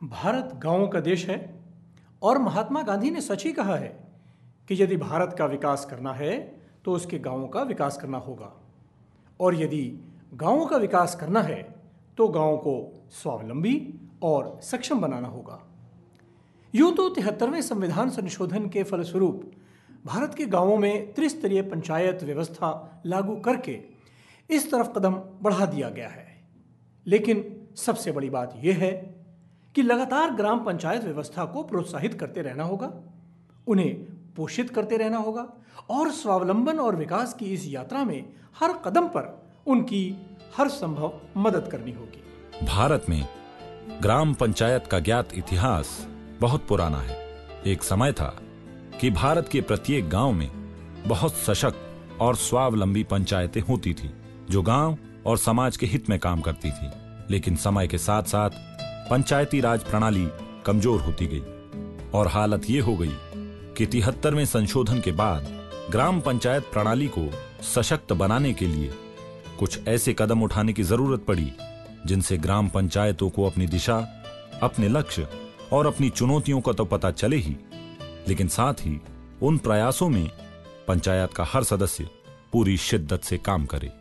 भारत गांवों का देश है और महात्मा गांधी ने सच ही कहा है कि यदि भारत का विकास करना है तो उसके गांवों का विकास करना होगा, और यदि गांवों का विकास करना है तो गांवों को स्वावलंबी और सक्षम बनाना होगा। यूं तो 73वें संविधान संशोधन के फलस्वरूप भारत के गांवों में त्रिस्तरीय पंचायत व्यवस्था लागू करके इस तरफ कदम बढ़ा दिया गया है, लेकिन सबसे बड़ी बात यह है कि लगातार ग्राम पंचायत व्यवस्था को प्रोत्साहित करते रहना होगा, उन्हें पोषित करते रहना होगा और स्वावलंबन और विकास की इस यात्रा में हर कदम पर उनकी हर संभव मदद करनी होगी। भारत में ग्राम पंचायत का ज्ञात इतिहास बहुत पुराना है। एक समय था कि भारत के प्रत्येक गांव में बहुत सशक्त और स्वावलंबी पंचायतें होती थी जो गांव और समाज के हित में काम करती थी। लेकिन समय के साथ साथ पंचायती राज प्रणाली कमजोर होती गई और हालत ये हो गई कि 73वें संशोधन के बाद ग्राम पंचायत प्रणाली को सशक्त बनाने के लिए कुछ ऐसे कदम उठाने की जरूरत पड़ी जिनसे ग्राम पंचायतों को अपनी दिशा, अपने लक्ष्य और अपनी चुनौतियों का तो पता चले ही, लेकिन साथ ही उन प्रयासों में पंचायत का हर सदस्य पूरी शिद्दत से काम करे।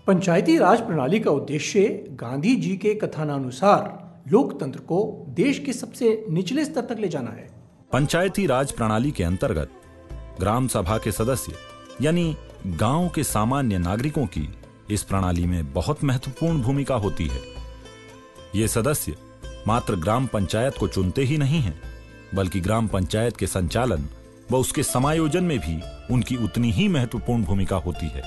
पंचायती राज प्रणाली का उद्देश्य गांधी जी के कथनानुसार लोकतंत्र को देश के सबसे निचले स्तर तक ले जाना है। पंचायती राज प्रणाली के अंतर्गत ग्राम सभा के सदस्य यानी गांव के सामान्य नागरिकों की इस प्रणाली में बहुत महत्वपूर्ण भूमिका होती है। ये सदस्य मात्र ग्राम पंचायत को चुनते ही नहीं हैं, बल्कि ग्राम पंचायत के संचालन व उसके समायोजन में भी उनकी उतनी ही महत्वपूर्ण भूमिका होती है।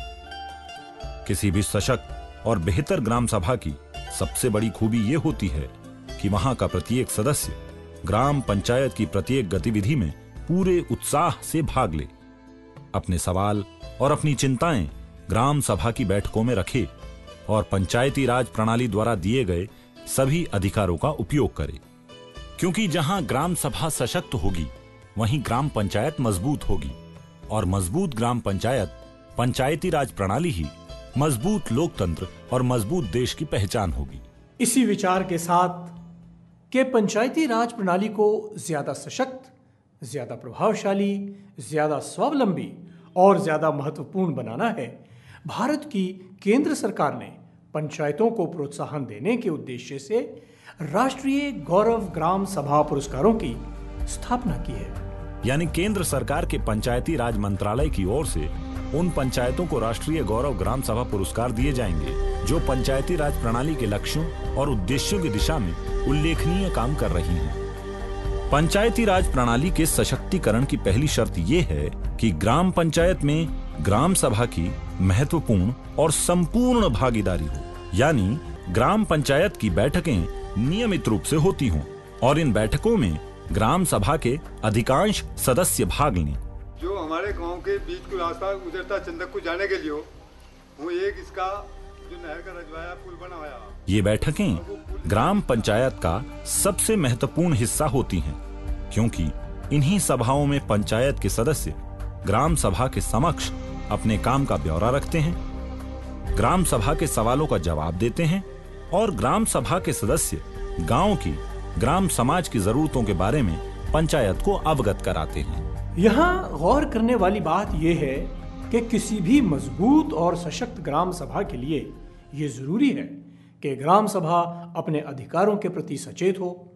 किसी भी सशक्त और बेहतर ग्राम सभा की सबसे बड़ी खूबी ये होती है कि वहां का प्रत्येक सदस्य ग्राम पंचायत की प्रत्येक गतिविधि में पूरे उत्साह से भाग ले, अपने सवाल और अपनी चिंताएं ग्राम सभा की बैठकों में रखे और पंचायती राज प्रणाली द्वारा दिए गए सभी अधिकारों का उपयोग करे। क्योंकि जहां ग्राम सभा सशक्त होगी वहीं ग्राम पंचायत मजबूत होगी, और मजबूत ग्राम पंचायत, पंचायती राज प्रणाली ही मजबूत लोकतंत्र और मजबूत देश की पहचान होगी। इसी विचार के साथ कि पंचायती राज प्रणाली को ज्यादा सशक्त, ज्यादा प्रभावशाली, ज्यादा स्वावलंबी और ज्यादा महत्वपूर्ण बनाना है, भारत की केंद्र सरकार ने पंचायतों को प्रोत्साहन देने के उद्देश्य से राष्ट्रीय गौरव ग्राम सभा पुरस्कारों की स्थापना की है। यानी केंद्र सरकार के पंचायती राज मंत्रालय की ओर से उन पंचायतों को राष्ट्रीय गौरव ग्राम सभा पुरस्कार दिए जाएंगे जो पंचायती राज प्रणाली के लक्ष्यों और उद्देश्यों की दिशा में उल्लेखनीय काम कर रही हैं। पंचायती राज प्रणाली के सशक्तिकरण की पहली शर्त यह है कि ग्राम पंचायत में ग्राम सभा की महत्वपूर्ण और संपूर्ण भागीदारी हो, यानी ग्राम पंचायत की बैठकें नियमित रूप से होती हों और इन बैठकों में ग्राम सभा के अधिकांश सदस्य भाग लें। जो हमारे गांव के बीच को रास्ता गुजरता चंदक को जाने के लिए वो एक इसका जो नहर का रजवाया पुल बना हुआ है। ये बैठकें ग्राम पंचायत का सबसे महत्वपूर्ण हिस्सा होती हैं, क्योंकि इन्हीं सभाओं में पंचायत के सदस्य ग्राम सभा के समक्ष अपने काम का ब्यौरा रखते हैं, ग्राम सभा के सवालों का जवाब देते हैं और ग्राम सभा के सदस्य गांव की, ग्राम समाज की जरूरतों के बारे में पंचायत को अवगत कराते हैं। यहाँ गौर करने वाली बात यह है कि किसी भी मजबूत और सशक्त ग्राम सभा के लिए ये जरूरी है कि ग्राम सभा अपने अधिकारों के प्रति सचेत हो,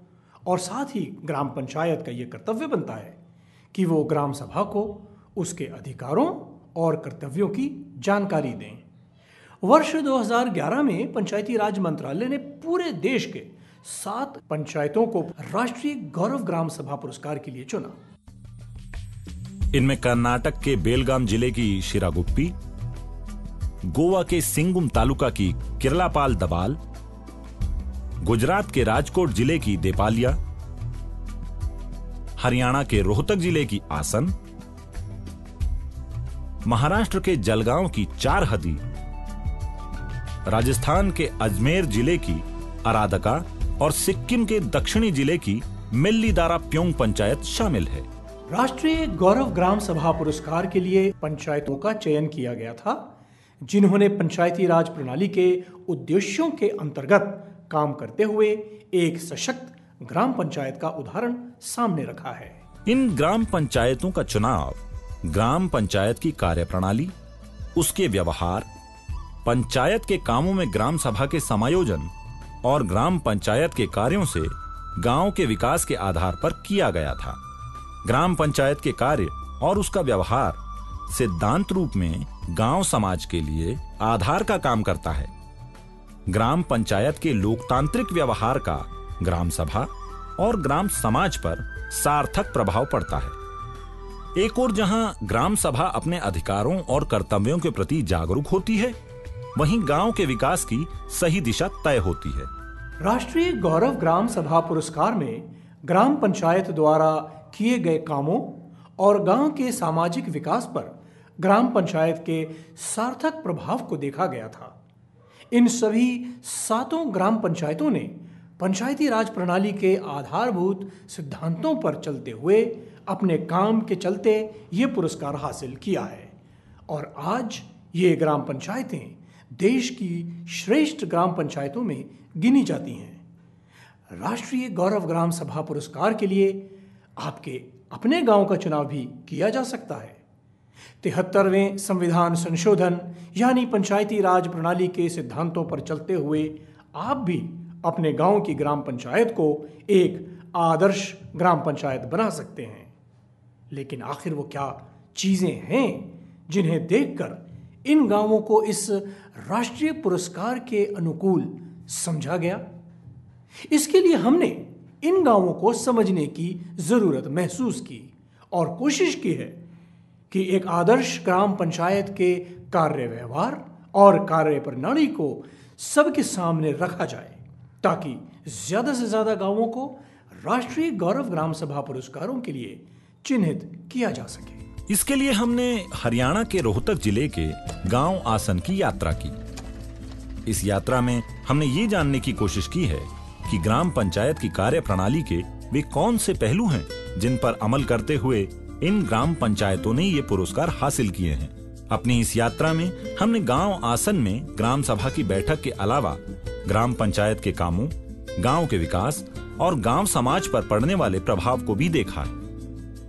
और साथ ही ग्राम पंचायत का ये कर्तव्य बनता है कि वो ग्राम सभा को उसके अधिकारों और कर्तव्यों की जानकारी दें। वर्ष 2011 में पंचायती राज मंत्रालय ने पूरे देश के 7 पंचायतों को राष्ट्रीय गौरव ग्राम सभा पुरस्कार के लिए चुना। इनमें कर्नाटक के बेलगाम जिले की शिरागुप्पी, गोवा के सिंगुम तालुका की किरलापाल दबाल, गुजरात के राजकोट जिले की देपालिया, हरियाणा के रोहतक जिले की आसन, महाराष्ट्र के जलगांव की चारहदी, राजस्थान के अजमेर जिले की अरादका और सिक्किम के दक्षिणी जिले की मिल्लीदारा प्योंग पंचायत शामिल है। राष्ट्रीय गौरव ग्राम सभा पुरस्कार के लिए पंचायतों का चयन किया गया था, जिन्होंने पंचायती राज प्रणाली के उद्देश्यों के अंतर्गत काम करते हुए एक सशक्त ग्राम पंचायत का उदाहरण सामने रखा है। इन ग्राम पंचायतों का चुनाव ग्राम पंचायत की कार्यप्रणाली, उसके व्यवहार, पंचायत के कामों में ग्राम सभा के समायोजन और ग्राम पंचायत के कार्यों से गांव के विकास के आधार पर किया गया था। ग्राम पंचायत के कार्य और उसका व्यवहार सिद्धांत रूप में गांव समाज के लिए आधार का काम करता है। ग्राम पंचायत के लोकतांत्रिक व्यवहार का ग्राम सभा और ग्राम समाज पर सार्थक प्रभाव पड़ता है। एक ओर जहां ग्राम सभा अपने अधिकारों और कर्तव्यों के प्रति जागरूक होती है, वहीं गांव के विकास की सही दिशा तय होती है। राष्ट्रीय गौरव ग्राम सभा पुरस्कार में ग्राम पंचायत द्वारा किए गए कामों और गांव के सामाजिक विकास पर ग्राम पंचायत के सार्थक प्रभाव को देखा गया था। इन सभी 7 ग्राम पंचायतों ने पंचायती राज प्रणाली के आधारभूत सिद्धांतों पर चलते हुए अपने काम के चलते ये पुरस्कार हासिल किया है और आज ये ग्राम पंचायतें देश की श्रेष्ठ ग्राम पंचायतों में गिनी जाती हैं। राष्ट्रीय गौरव ग्राम सभा पुरस्कार के लिए आपके अपने गांव का चुनाव भी किया जा सकता है। 73वें संविधान संशोधन यानी पंचायती राज प्रणाली के सिद्धांतों पर चलते हुए आप भी अपने गांव की ग्राम पंचायत को एक आदर्श ग्राम पंचायत बना सकते हैं। लेकिन आखिर वो क्या चीजें हैं जिन्हें देखकर इन गांवों को इस राष्ट्रीय पुरस्कार के अनुकूल समझा गया? इसके लिए हमने इन गांवों को समझने की जरूरत महसूस की और कोशिश की है कि एक आदर्श ग्राम पंचायत के कार्य व्यवहार और कार्य प्रणाली को सबके सामने रखा जाए ताकि ज्यादा से ज्यादा गांवों को राष्ट्रीय गौरव ग्राम सभा पुरस्कारों के लिए चिन्हित किया जा सके। इसके लिए हमने हरियाणा के रोहतक जिले के गांव आसन की यात्रा की। इस यात्रा में हमने ये जानने की कोशिश की है कि ग्राम पंचायत की कार्य प्रणाली के वे कौन से पहलू हैं जिन पर अमल करते हुए इन ग्राम पंचायतों ने ये पुरस्कार हासिल किए हैं। अपनी इस यात्रा में हमने गांव आसन में ग्राम सभा की बैठक के अलावा ग्राम पंचायत के कामों, गांव के विकास और गांव समाज पर पड़ने वाले प्रभाव को भी देखा है।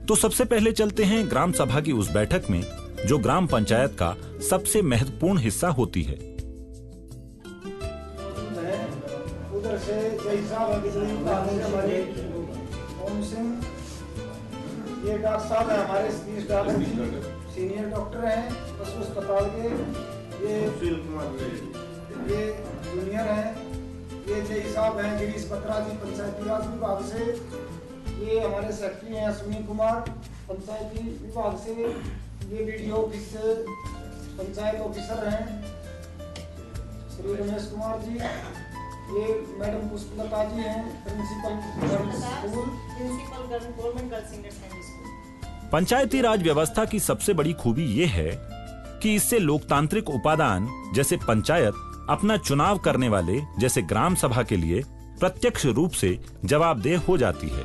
तो सबसे पहले चलते हैं ग्राम सभा की उस बैठक में जो ग्राम पंचायत का सबसे महत्वपूर्ण हिस्सा होती है। उधर से ये डॉक्टर साहब है हमारे सीनियर डॉक्टर हैं पशु अस्पताल के, ये जूनियर हैं, ये जय साहब हैं गिरीश बत्रा जी पंचायती राज विभाग से, ये हमारे सेक्रेटरी हैं अश्विनी कुमार पंचायती विभाग से, ये बीडीओ ऑफिस से पंचायत ऑफिसर हैं श्री रमेश कुमार जी, ये मैडम पुष्पलता जी हैं principal government girls senior secondary school. Panchayati Raj व्यवस्था की सबसे बड़ी खूबी ये है कि इससे लोकतांत्रिक उपादान जैसे पंचायत अपना चुनाव करने वाले जैसे ग्राम सभा के लिए प्रत्यक्ष रूप से जवाबदेह हो जाती है।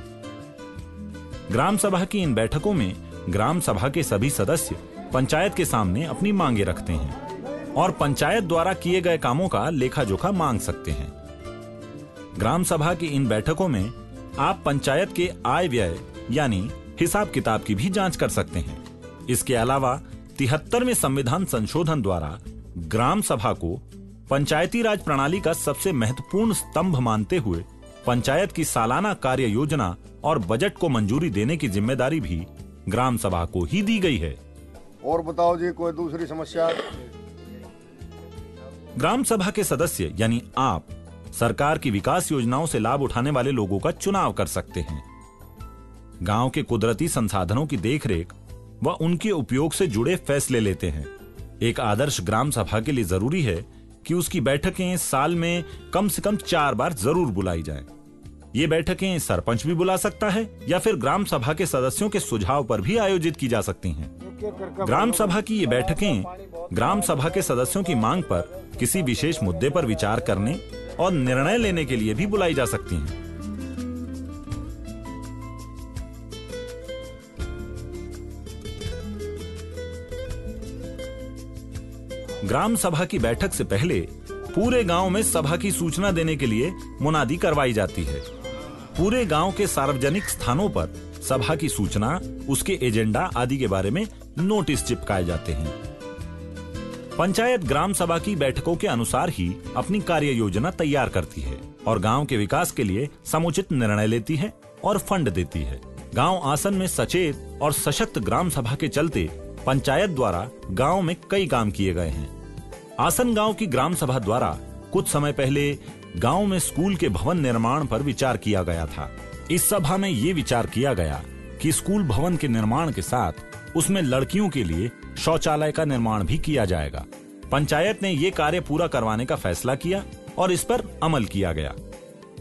ग्राम सभा की इन बैठकों में ग्राम सभा के सभी सदस्य पंचायत के सामने अपनी मांगे रखते हैं और पंचायत द्वारा किए गए कामों का लेखा जोखा मांग सकते हैं। ग्राम सभा की इन बैठकों में आप पंचायत के आय व्यय यानी हिसाब किताब की भी जांच कर सकते हैं। इसके अलावा 73वें संविधान संशोधन द्वारा ग्राम सभा को पंचायती राज प्रणाली का सबसे महत्वपूर्ण स्तंभ मानते हुए पंचायत की सालाना कार्य योजना और बजट को मंजूरी देने की जिम्मेदारी भी ग्राम सभा को ही दी गई है। और बताओ जी कोई दूसरी समस्या? ग्राम सभा के सदस्य यानी आप सरकार की विकास योजनाओं से लाभ उठाने वाले लोगों का चुनाव कर सकते हैं। गांव के कुदरती संसाधनों की देखरेख व उनके उपयोग से जुड़े फैसले लेते हैं। एक आदर्श ग्राम सभा के लिए जरूरी है कि उसकी बैठकें साल में कम से कम 4 बार जरूर बुलाई जाएं। ये बैठकें सरपंच भी बुला सकता है या फिर ग्राम सभा के सदस्यों के सुझाव पर भी आयोजित की जा सकती हैं। ग्राम सभा की ये बैठकें ग्राम सभा के सदस्यों की मांग पर किसी विशेष मुद्दे पर विचार करने और निर्णय लेने के लिए भी बुलाई जा सकती हैं। ग्राम सभा की बैठक से पहले पूरे गांव में सभा की सूचना देने के लिए मुनादी करवाई जाती है। पूरे गांव के सार्वजनिक स्थानों पर सभा की सूचना, उसके एजेंडा आदि के बारे में नोटिस चिपकाए जाते हैं। पंचायत ग्राम सभा की बैठकों के अनुसार ही अपनी कार्य योजना तैयार करती है और गांव के विकास के लिए समुचित निर्णय लेती है और फंड देती है। गांव आसन में सचेत और सशक्त ग्राम सभा के चलते पंचायत द्वारा गांव में कई काम किए गए हैं। आसन गांव की ग्राम सभा द्वारा कुछ समय पहले गांव में स्कूल के भवन निर्माण पर विचार किया गया था। इस सभा में ये विचार किया गया कि स्कूल भवन के निर्माण के साथ उसमें लड़कियों के लिए शौचालय का निर्माण भी किया जाएगा। पंचायत ने ये कार्य पूरा करवाने का फैसला किया और इस पर अमल किया गया।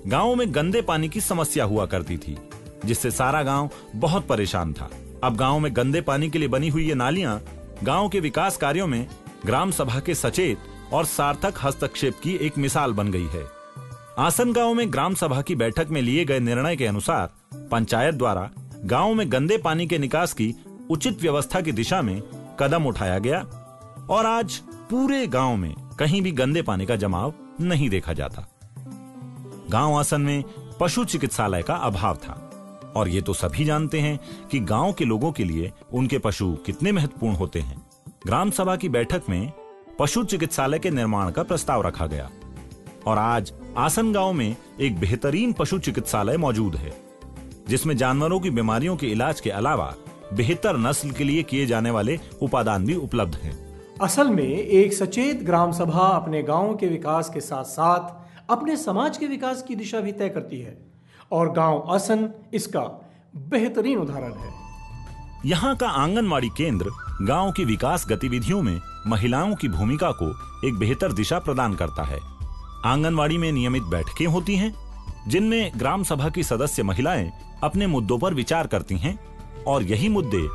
गांव में गंदे पानी की समस्या हुआ करती थी, जिससे सारा गांव बहुत परेशान था। अब गांव में गंदे पानी के लिए बनी हुई ये नालियां गांव के विकास कार्यों में ग्राम सभा के सचेत और सार्थक हस्तक्षेप की एक मिसाल बन गई है। आसन गांव में ग्राम सभा की बैठक में लिए गए निर्णय के अनुसार पंचायत द्वारा गांव में गंदे पानी के निकास की उचित व्यवस्था की दिशा में कदम उठाया गया और आज पूरे गांव में कहीं भी गंदे पानी का जमाव नहीं देखा जाता। गांव आसन में पशु चिकित्सालय का अभाव था और ये तो सभी जानते हैं कि गांव के लोगों के लिए उनके पशु कितने महत्वपूर्ण होते हैं। ग्राम सभा की बैठक में पशु चिकित्सालय के निर्माण का प्रस्ताव रखा गया और आज आसन गांव में एक बेहतरीन पशु चिकित्सालय मौजूद है, जिसमें जानवरों की बीमारियों के इलाज के अलावा बेहतर नस्ल के लिए किए जाने वाले उपादान भी उपलब्ध हैं। असल में एक सचेत ग्राम सभा अपने गांव के विकास के साथ साथ अपने समाज के विकास की दिशा भी तय करती है और गांव आसन इसका बेहतरीन उदाहरण है। यहाँ का आंगनवाड़ी केंद्र गांव की विकास गतिविधियों में महिलाओं की भूमिका को एक बेहतर दिशा प्रदान करता है। आंगनवाड़ी में नियमित बैठकें होती हैं, जिनमें ग्राम सभा की सदस्य महिलाएं अपने मुद्दों पर विचार करती हैं और यही मुद्दे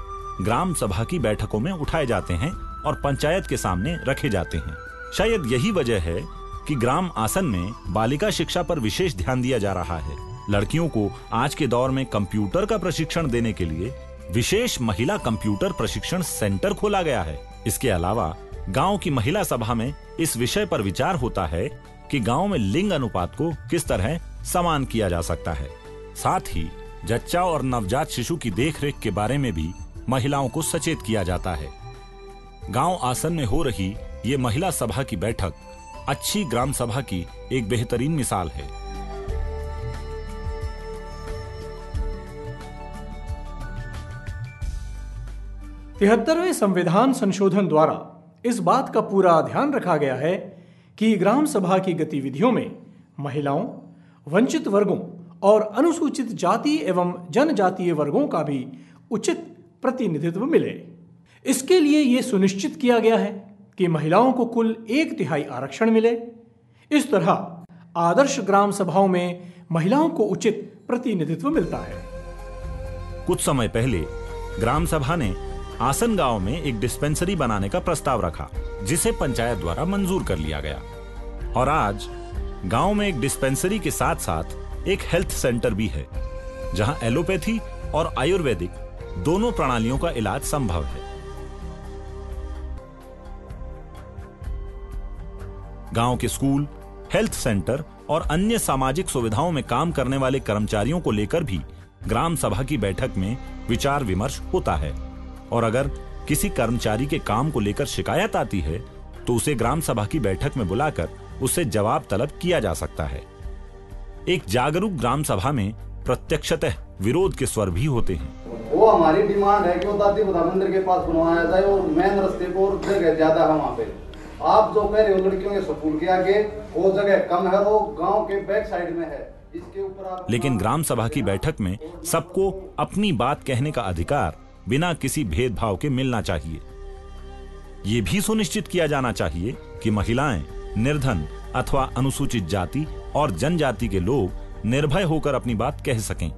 ग्राम सभा की बैठकों में उठाए जाते हैं और पंचायत के सामने रखे जाते हैं। शायद यही वजह है कि ग्राम आसन में बालिका शिक्षा पर विशेष ध्यान दिया जा रहा है। लड़कियों को आज के दौर में कंप्यूटर का प्रशिक्षण देने के लिए विशेष महिला कंप्यूटर प्रशिक्षण सेंटर खोला गया है। इसके अलावा गांव की महिला सभा में इस विषय पर विचार होता है कि गांव में लिंग अनुपात को किस तरह समान किया जा सकता है। साथ ही जच्चा और नवजात शिशु की देखरेख के बारे में भी महिलाओं को सचेत किया जाता है। गांव आसन में हो रही ये महिला सभा की बैठक अच्छी ग्राम सभा की एक बेहतरीन मिसाल है। तिहत्तरवें संविधान संशोधन द्वारा इस बात का पूरा ध्यान रखा गया है कि ग्राम सभा की गतिविधियों में महिलाओं, वंचित वर्गों और अनुसूचित जाति एवं जनजातीय वर्गों का भी उचित प्रतिनिधित्व मिले। इसके लिए यह सुनिश्चित किया गया है कि महिलाओं को कुल 1/3 आरक्षण मिले। इस तरह आदर्श ग्राम सभाओं में महिलाओं को उचित प्रतिनिधित्व मिलता है। कुछ समय पहले ग्राम सभा ने आसन गांव में एक डिस्पेंसरी बनाने का प्रस्ताव रखा, जिसे पंचायत द्वारा मंजूर कर लिया गया और आज गांव में एक डिस्पेंसरी के साथ साथ एक हेल्थ सेंटर भी है, जहां एलोपैथी और आयुर्वेदिक दोनों प्रणालियों का इलाज संभव है। गांव के स्कूल, हेल्थ सेंटर और अन्य सामाजिक सुविधाओं में काम करने वाले कर्मचारियों को लेकर भी ग्राम सभा की बैठक में विचार विमर्श होता है और अगर किसी कर्मचारी के काम को लेकर शिकायत आती है तो उसे ग्राम सभा की बैठक में बुलाकर उससे जवाब तलब किया जा सकता है। एक जागरूक ग्राम सभा में प्रत्यक्षतः विरोध के स्वर भी होते हैं। वो हमारी डिमांड है कि वो दादी बुधा मंदिर के पास बनवाया जाए और मेन रास्ते पर जगह ज्यादा है वहाँ पे। आप जो कह रहे हो लड़कियों के स्कूल के आगे वो जगह कम है, वो गांव के बैक साइड में है। इसके ऊपर आप लेकिन ग्राम सभा की बैठक में सबको अपनी बात कहने का अधिकार बिना किसी भेदभाव के मिलना चाहिए। ये भी सुनिश्चित किया जाना चाहिए कि महिलाएं निर्धन अथवा अनुसूचित जाति और जनजाति के लोग निर्भय होकर अपनी बात कह सकें।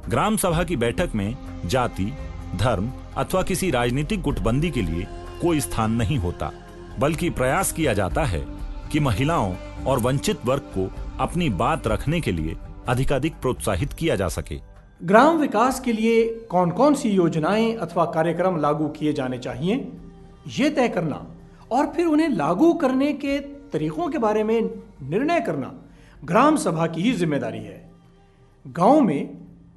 ग्राम सभा की बैठक में जाति, धर्म अथवा किसी राजनीतिक गुटबंदी के लिए कोई स्थान नहीं होता, बल्कि प्रयास किया जाता है कि महिलाओं और वंचित वर्ग को अपनी बात रखने के लिए अधिकाधिक प्रोत्साहित किया जा सके। ग्राम विकास के लिए कौन कौन सी योजनाएं अथवा कार्यक्रम लागू किए जाने चाहिए, ये तय करना और फिर उन्हें लागू करने के तरीकों के बारे में निर्णय करना ग्राम सभा की ही जिम्मेदारी है। गांव में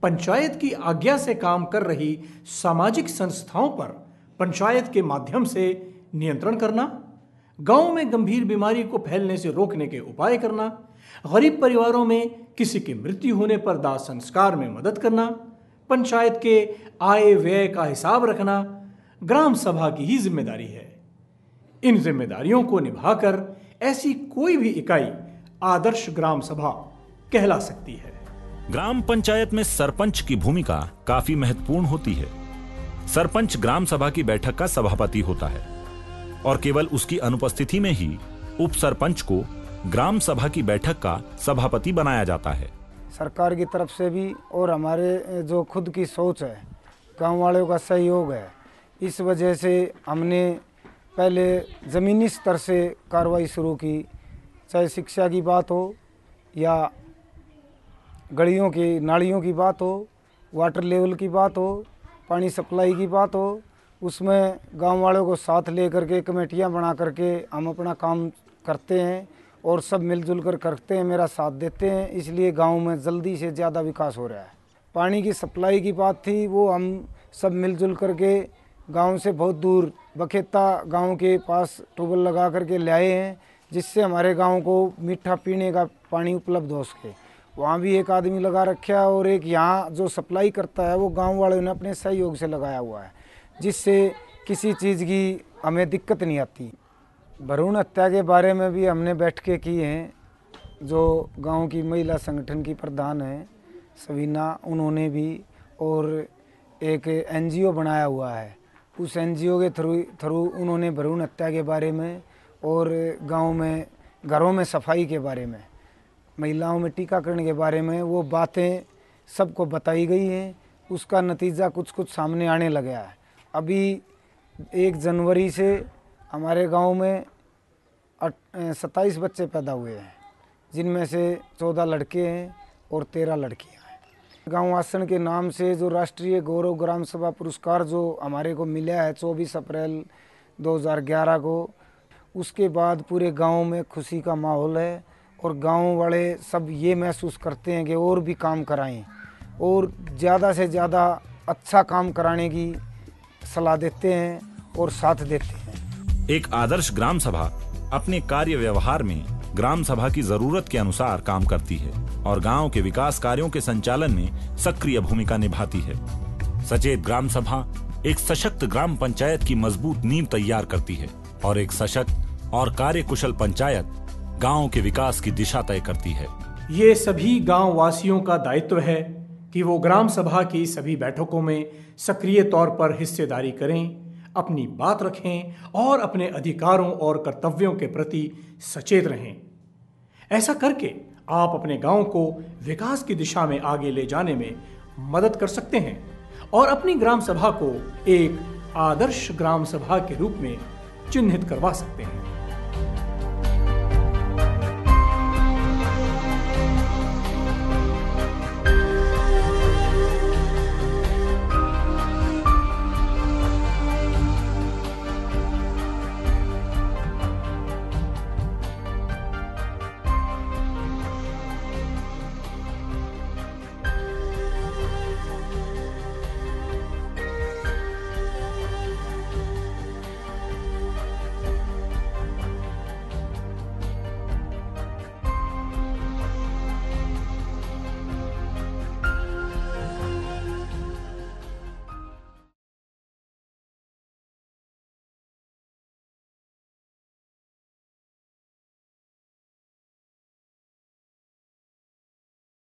पंचायत की आज्ञा से काम कर रही सामाजिक संस्थाओं पर पंचायत के माध्यम से नियंत्रण करना, गांव में गंभीर बीमारी को फैलने से रोकने के उपाय करना, गरीब परिवारों में किसी की मृत्यु होने पर दाह संस्कार में मदद करना, पंचायत के आय व्यय का हिसाब रखना ग्राम सभा की ही जिम्मेदारी है। इन जिम्मेदारियों को निभाकर ऐसी कोई भी इकाई आदर्श ग्राम सभा कहला सकती है। ग्राम पंचायत में सरपंच की भूमिका काफी महत्वपूर्ण होती है। सरपंच ग्राम सभा की बैठक का सभापति होता है और केवल उसकी अनुपस्थिति में ही उप सरपंच को ग्राम सभा की बैठक का सभापति बनाया जाता है। सरकार की तरफ से भी और हमारे जो खुद की सोच है, गांव वालों का सहयोग है, इस वजह से हमने पहले ज़मीनी स्तर से कार्रवाई शुरू की, चाहे शिक्षा की बात हो या गलियों की नालियों की बात हो, वाटर लेवल की बात हो, पानी सप्लाई की बात हो। उसमें गांव वालों को साथ ले करके कमेटियां बना करके हम अपना काम करते हैं और सब मिलजुल कर करते हैं, मेरा साथ देते हैं, इसलिए गांव में जल्दी से ज़्यादा विकास हो रहा है। पानी की सप्लाई की बात थी, वो हम सब मिलजुल करके गांव से बहुत दूर बखेता गांव के पास ट्यूबवेल लगा करके ले आए हैं, जिससे हमारे गांव को मीठा पीने का पानी उपलब्ध हो सके। वहाँ भी एक आदमी लगा रखा है और एक यहाँ जो सप्लाई करता है वो गांव वालों ने अपने सहयोग से लगाया हुआ है, जिससे किसी चीज़ की हमें दिक्कत नहीं आती। भ्रूण हत्या के बारे में भी हमने बैठकें की हैं। जो गांव की महिला संगठन की प्रधान है सवीना, उन्होंने भी और एक एनजीओ बनाया हुआ है, उस एनजीओ के थ्रू उन्होंने भ्रूण हत्या के बारे में और गांव में घरों में सफाई के बारे में, महिलाओं में टीकाकरण के बारे में वो बातें सबको बताई गई हैं। उसका नतीजा कुछ कुछ सामने आने लगा है। अभी 1 जनवरी से हमारे गांव में 27 बच्चे पैदा हुए हैं, जिनमें से 14 लड़के हैं और 13 लड़कियां हैं। गांव आसन के नाम से जो राष्ट्रीय गौरव ग्राम सभा पुरस्कार जो हमारे को मिला है 24 अप्रैल 2011 को, उसके बाद पूरे गांव में खुशी का माहौल है और गांव वाले सब ये महसूस करते हैं कि और भी काम कराएं और ज़्यादा से ज़्यादा अच्छा काम कराने की सलाह देते हैं और साथ देते हैं। एक आदर्श ग्राम सभा अपने कार्य व्यवहार में ग्राम सभा की जरूरत के अनुसार काम करती है और गांव के विकास कार्यों के संचालन में सक्रिय भूमिका निभाती है। सचेत ग्राम सभा एक सशक्त ग्राम पंचायत की मजबूत नींव तैयार करती है और एक सशक्त और कार्यकुशल पंचायत गांव के विकास की दिशा तय करती है। ये सभी गांव वासियों का दायित्व है कि वो ग्राम सभा की सभी बैठकों में सक्रिय तौर पर हिस्सेदारी करें, अपनी बात रखें और अपने अधिकारों और कर्तव्यों के प्रति सचेत रहें। ऐसा करके आप अपने गांव को विकास की दिशा में आगे ले जाने में मदद कर सकते हैं और अपनी ग्राम सभा को एक आदर्श ग्राम सभा के रूप में चिन्हित करवा सकते हैं।